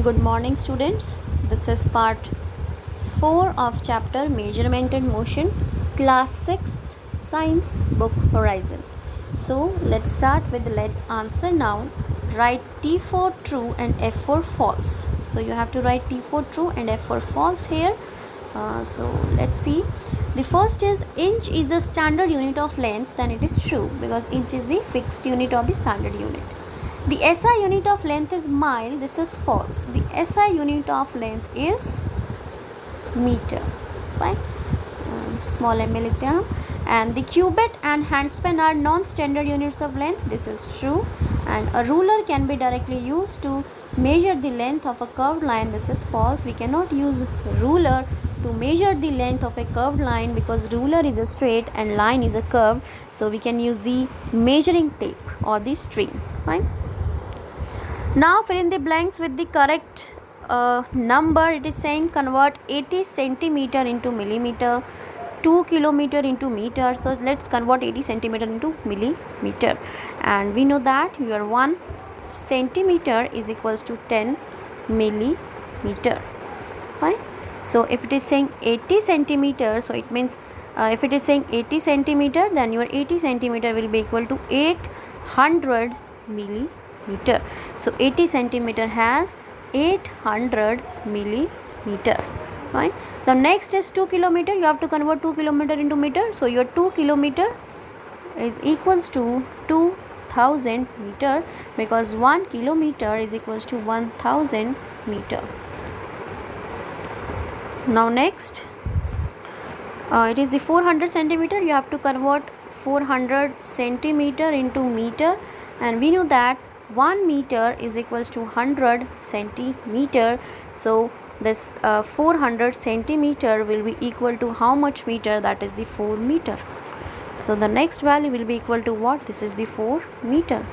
Good morning, students. This is part 4 of chapter Measurement and Motion, class 6th Science book Horizon. So let's start with let's answer now. Write T for true and F for false. So you have to write T for true and F for false here. So let's see. The first is inch is the standard unit of length, then it is true because inch is the fixed unit or the standard unit. The SI unit of length is mile, this is false. The SI unit of length is meter. Fine. Small m में लिखते हैं हम. And the cubit and handspan are non-standard units of length, this is true. And a ruler can be directly used to measure the length of a curved line, this is false. We cannot use ruler to measure the length of a curved line because ruler is a straight and line is a curve, so we can use the measuring tape or the string. Fine. Now fill in the blanks with the correct number. It is saying convert 80 centimeter into millimeter, 2 kilometer into meter. So let's convert 80 centimeter into millimeter, and we know that your 1 centimeter is equals to 10 millimeter. Fine. So if it is saying 80 centimeter, so it means if it is saying 80 centimeter, then your 80 centimeter will be equal to 800 millimeter. So 80 centimeter has 800 millimeter. Fine. The next is 2 kilometer. You have to convert 2 kilometer into meter. So your 2 kilometer is equals to 2000 meter because 1 kilometer is equals to 1000 meter. Now next, it is the 400 centimeter. You have to convert 400 centimeter into meter, and we know that 1 meter is equals to 100 centimeter. So this 400 centimeter will be equal to how much meter? That is the 4 meter. So the next value will be equal to what? This is the 4 meter.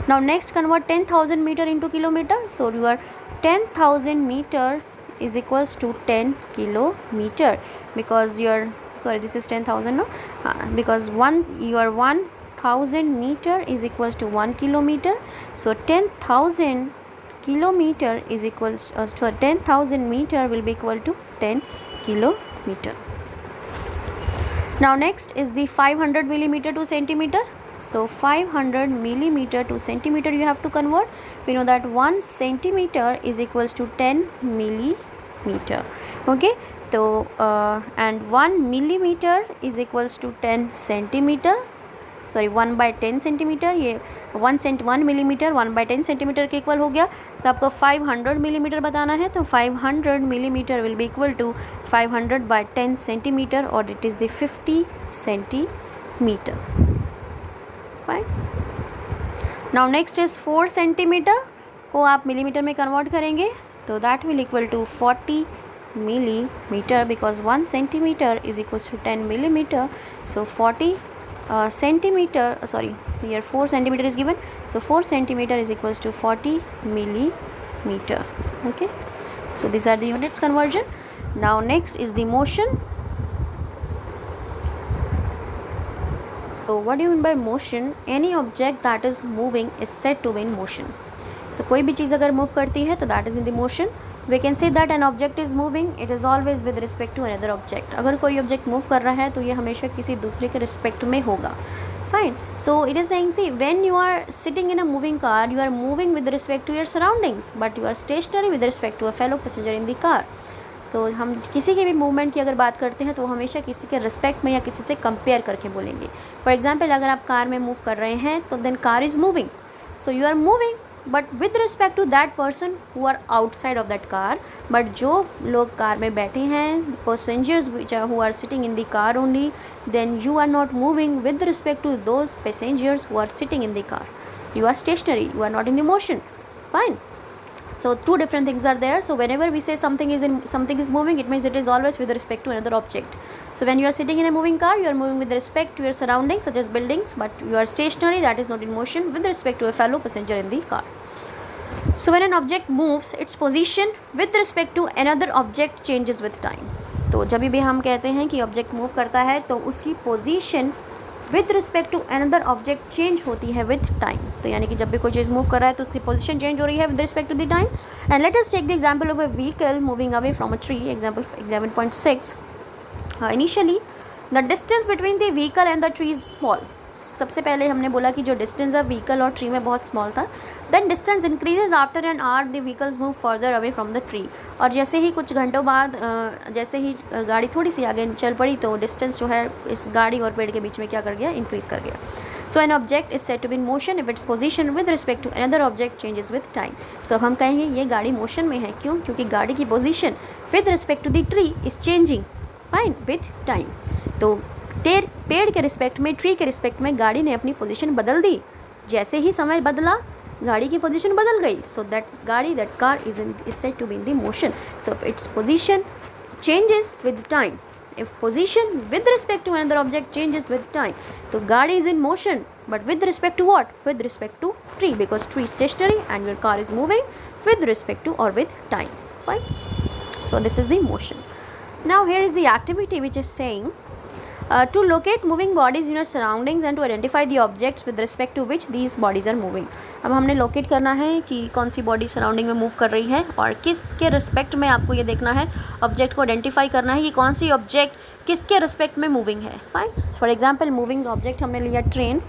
Now next, convert 10,000 meter into kilometer. So your 10,000 meter is equals to 10 kilometer because your this is 10,000 no because your 1000 meter is equals to 1 kilometer. So 10,000 kilometer is equals 10,000 meter will be equal to 10 kilometer. Now next is the 500 millimeter to centimeter. So 500 millimeter to centimeter you have to convert. We know that 1 centimeter is equals to 10 millimeter. Okay. So and 1 millimeter is equals to 10 centimeter. Sorry 1 by 10 centimetre. ये 1 millimetre 1 by 10 centimetre के equal हो गया. तो आपको 500 millimetre बताना है, तो 500 millimetre will be equal to 500 by 10 centimetre और it is the 50 centimetre. Fine. Now next is 4 centimetre को आप मिलीमीटर में कन्वर्ट करेंगे तो that will equal to 40 millimeter because 1 centimeter is equals to 10 millimeter. So 40 centimeter, sorry, here 4 centimeter is given, so 4 centimeter is equals to 40 millimeter. Okay, so these are the units conversion. Now next is the motion. So what do you mean by motion? Any object that is moving is said to be in motion. So कोई भी चीज़ अगर move करती है तो that is in the motion. We can say that an object is moving, it is always with respect to another object. अगर कोई object move कर रहा है तो ये हमेशा किसी दूसरे के respect में होगा. Fine. So it is saying, see, when you are sitting in a moving car, you are moving with respect to your surroundings, but you are stationary with respect to a fellow passenger in the car. तो हम किसी के भी movement की अगर बात करते हैं तो वो हमेशा किसी के रिस्पेक्ट में या किसी से कंपेयर करके बोलेंगे. फॉर एग्जाम्पल, अगर आप कार में मूव कर रहे हैं तो then car is moving, so you are moving but with respect to that person who are outside of that car. But जो लोग कार में बैठे हैं, passengers who are sitting in the car only, then you are not moving with respect to those passengers who are sitting in the car. You are stationary, you are not in the motion. Fine. So two different things are there. So whenever we say something is moving, it means it is always with respect to another object. So when you are sitting in a moving car, you are moving with respect to your surroundings such as buildings, but you are stationary, that is not in motion, with respect to a fellow passenger in the car. So when an object moves, its position with respect to another object changes with time. तो जब भी हम कहते हैं कि object move करता है तो उसकी position with respect to another object change होती है विद टाइम। तो यानी कि जब भी कोई चीज़ मूव कर रहा है तो उसकी पोजीशन चेंज हो रही है with respect to the time. And let us take the example of a vehicle moving away from a tree, example 11.6। Initially the distance between the vehicle and the tree is small. सबसे पहले हमने बोला कि जो distance है vehicle और tree में बहुत स्मॉल था। Then distance increases after an hour the vehicles move further away from the tree. और जैसे ही कुछ घंटों बाद जैसे ही गाड़ी थोड़ी सी आगे चल पड़ी तो डिस्टेंस जो है इस गाड़ी और पेड़ के बीच में क्या कर गया, इंक्रीज कर गया। So an object is said to be in motion if its position with respect to another object changes with time. So अब हम कहेंगे ये गाड़ी मोशन में है, क्यों? क्योंकि गाड़ी की position with respect to the tree is changing fine with time. तो पेड़ के रिस्पेक्ट में, ट्री के रिस्पेक्ट में गाड़ी ने अपनी पोजीशन बदल दी। जैसे ही समय बदला गाड़ी की पोजीशन बदल गई। So that car is said to be in the motion. So its position changes with time. If position with respect to another object changes with time, तो गाड़ी is in motion but with respect to what? With respect to tree, because tree stationary and your car is moving with respect to और with time. Fine. So this is the motion. Now here is the activity which is saying to locate moving bodies in your surroundings and to identify the objects with respect to which these bodies are moving. अब हमने locate करना है कि कौन सी body surrounding में move कर रही है और किसके रिस्पेक्ट में आपको ये देखना है, ऑब्जेक्ट को आइडेंटिफाई करना है कि कौन सी ऑब्जेक्ट किसके रिस्पेक्ट में मूविंग है. Fine. For example moving object हमने लिया ट्रेन,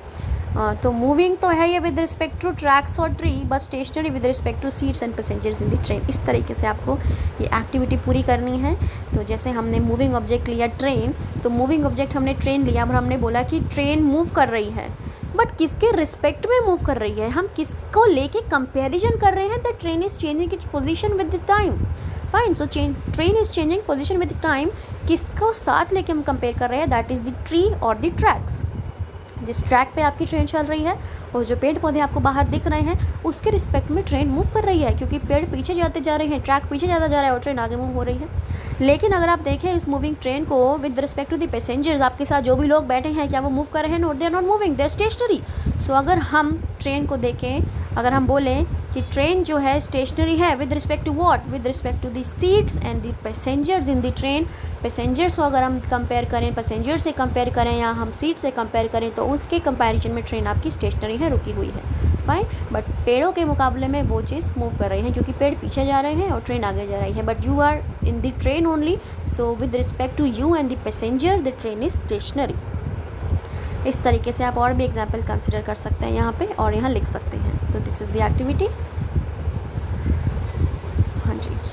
तो मूविंग तो है ये विद रिस्पेक्ट टू ट्रैक्स और tree, but stationary with respect to seats and passengers in the train. इस तरीके से आपको ये एक्टिविटी पूरी करनी है. तो जैसे हमने मूविंग ऑब्जेक्ट लिया ट्रेन, तो मूविंग ऑब्जेक्ट हमने ट्रेन लिया और हमने बोला कि ट्रेन मूव कर रही है, बट किसके रिस्पेक्ट में मूव कर रही है, हम किसको लेके कंपैरिजन कर रहे हैं. The train is changing it's position with the time. Fine. So train is changing position with the time. किसको साथ लेके हम कंपेयर कर रहे हैं? दैट इज़ द ट्री और द ट्रैक्स. जिस ट्रैक पे आपकी ट्रेन चल रही है और जो पेड़ पौधे आपको बाहर दिख रहे हैं उसके रिस्पेक्ट में ट्रेन मूव कर रही है, क्योंकि पेड़ पीछे जाते जा रहे हैं, ट्रैक पीछे जाता जा रहा है और ट्रेन आगे मूव हो रही है. लेकिन अगर आप देखें इस मूविंग ट्रेन को with respect to the passengers, आपके साथ जो भी लोग बैठे हैं क्या वो मूव कर रहे हैं? Note, they are not moving, they are stationary. So अगर हम ट्रेन को देखें, अगर हम बोलें कि ट्रेन जो है स्टेशनरी है with respect to what? With respect to the seats and the passengers in the train. Passengers को अगर हम कंपेयर करें, पैसेंजर से कंपेयर करें या हम सीट से कंपेयर करें, तो उसके कंपैरिजन में ट्रेन आपकी स्टेशनरी है, रुकी हुई है. फाइन. बट पेड़ों के मुकाबले में वो चीज़ मूव कर रही है, क्योंकि पेड़ पीछे जा रहे हैं और ट्रेन आगे जा रही है. But you are in the train only, so with respect to you and the passenger the train is stationary. इस तरीके से आप और भी एग्जाम्पल कंसिडर कर सकते हैं यहाँ पे और यहाँ लिख सकते हैं. तो this is the activity.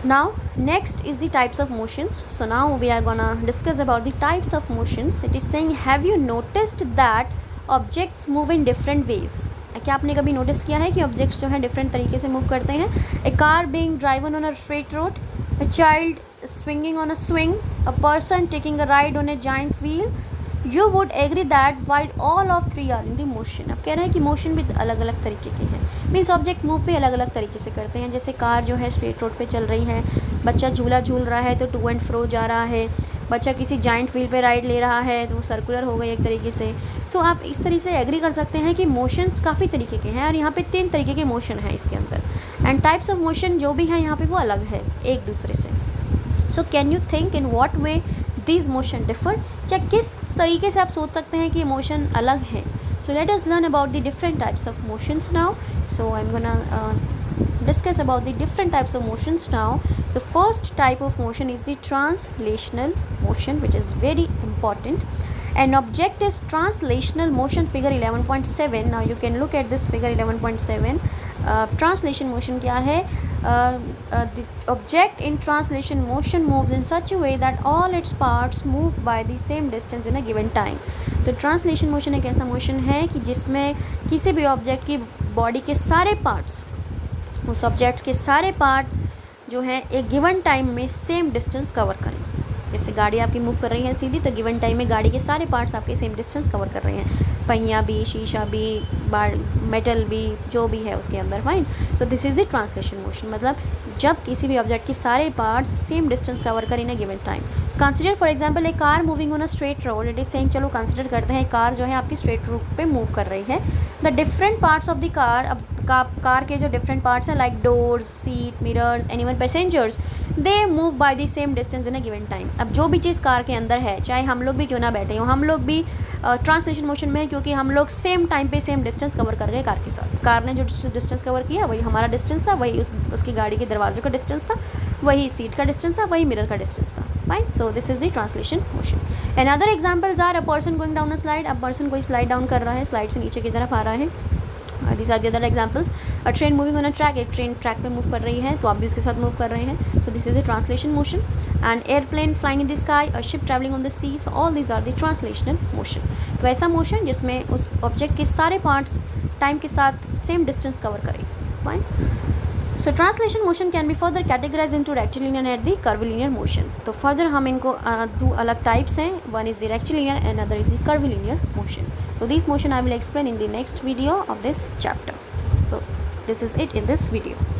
Now next is the types of motions. So now we are gonna discuss about the types of motions. It is saying, have you noticed that objects move in different ways? क्या आपने कभी notice किया है कि objects जो हैं different तरीके से मूव करते हैं? A car being driven on a straight road, a child swinging on a swing, a person taking a ride on a giant wheel. You would agree that while all of three are in the motion. अब कह रहे हैं कि motion भी अलग अलग तरीके के हैं, मीन्स ऑब्जेक्ट मूव भी अलग अलग तरीके से करते हैं. जैसे कार जो है स्ट्रेट रोड पे चल रही है, बच्चा झूला झूल रहा है तो टू एंड फ्रो जा रहा है, बच्चा किसी जाइंट व्हील पे राइड ले रहा है तो वो सर्कुलर हो गई एक तरीके से. सो आप इस तरीके से एग्री कर सकते हैं कि मोशंस काफ़ी तरीके के हैं और यहाँ पे 3 तरीके के मोशन हैं इसके अंदर. एंड टाइप्स ऑफ मोशन जो भी हैं यहाँ पे वो अलग है एक दूसरे से. So can you think in what way this motion differ? क्या किस तरीके से आप सोच सकते हैं कि ये मोशन अलग है? So let us learn about the different types of motions now. So I am gonna discuss about the different types of motions now. So first type of motion is the translational motion, which is very important. An object is translational motion, figure 11.7. Now you can look at this figure 11.7. Translation motion क्या है? The object in translation motion moves in such a way that all its parts move by the same distance in a given time. तो translation motion एक ऐसा motion है कि जिसमें किसी भी object की बॉडी के सारे पार्ट्स, उस ऑब्जेक्ट्स के सारे पार्ट जो हैं एक गिवन टाइम में सेम डिस्टेंस कवर करें. जैसे गाड़ी आपकी मूव कर रही है सीधी, तो गिवन टाइम में गाड़ी के सारे पार्ट्स आपके सेम डिस्टेंस कवर कर रहे हैं, पहिया भी, शीशा भी, मेटल भी, जो भी है उसके अंदर. Fine. So this is the translation motion. मतलब जब किसी भी ऑब्जेक्ट के सारे पार्ट्स सेम डिस्टेंस कवर करें in a given time. Consider for example a car moving on a straight road. It is saying, चलो कंसिडर करते हैं कार जो है आपकी स्ट्रेट रोड पे मूव कर रही है. The different parts of the car, अब कार के जो डिफरेंट पार्ट्स हैं like doors, seat, mirrors and even passengers, they move by the same distance in a given time. अब जो भी चीज़ कार के अंदर है, चाहे हम लोग भी क्यों ना बैठे हो, हम लोग भी ट्रांसलेशन मोशन में है, क्योंकि हम लोग सेम टाइम पे सेम डिस्टेंस कवर कर रहे हैं कार के साथ। कार ने जो डिस्टेंस कवर किया वही हमारा डिस्टेंस था, वही उसकी गाड़ी के दरवाजे का डिस्टेंस था, वही सीट का डिस्टेंस था, वही मिरर का डिस्टेंस था। Fine, so this is the translation motion. And other examples are a person going down a slide, अब पर्सन कोई स्लाइड डाउन कर रहा है, स्लाइड से नीचे की तरफ आ रहा है। these are the other examples. A train moving on a track, एक ट्रेन ट्रैक पे मूव कर रही है तो आप भी उसके साथ मूव कर रहे हैं, so this is the translation motion. And airplane flying in the sky, a ship traveling on the sea, so all these are the translational motion. तो ऐसा मोशन जिसमें उस ऑब्जेक्ट के सारे पार्ट्स टाइम के साथ सेम डिस्टेंस कवर करें। Fine, so translation motion can be further categorized into rectilinear and the curvilinear motion. तो further हम इनको दो अलग टाइप्स हैं, one is the rectilinear and another is the curvilinear motion. So this motion I will explain in the next video of this chapter. So this is it in this video.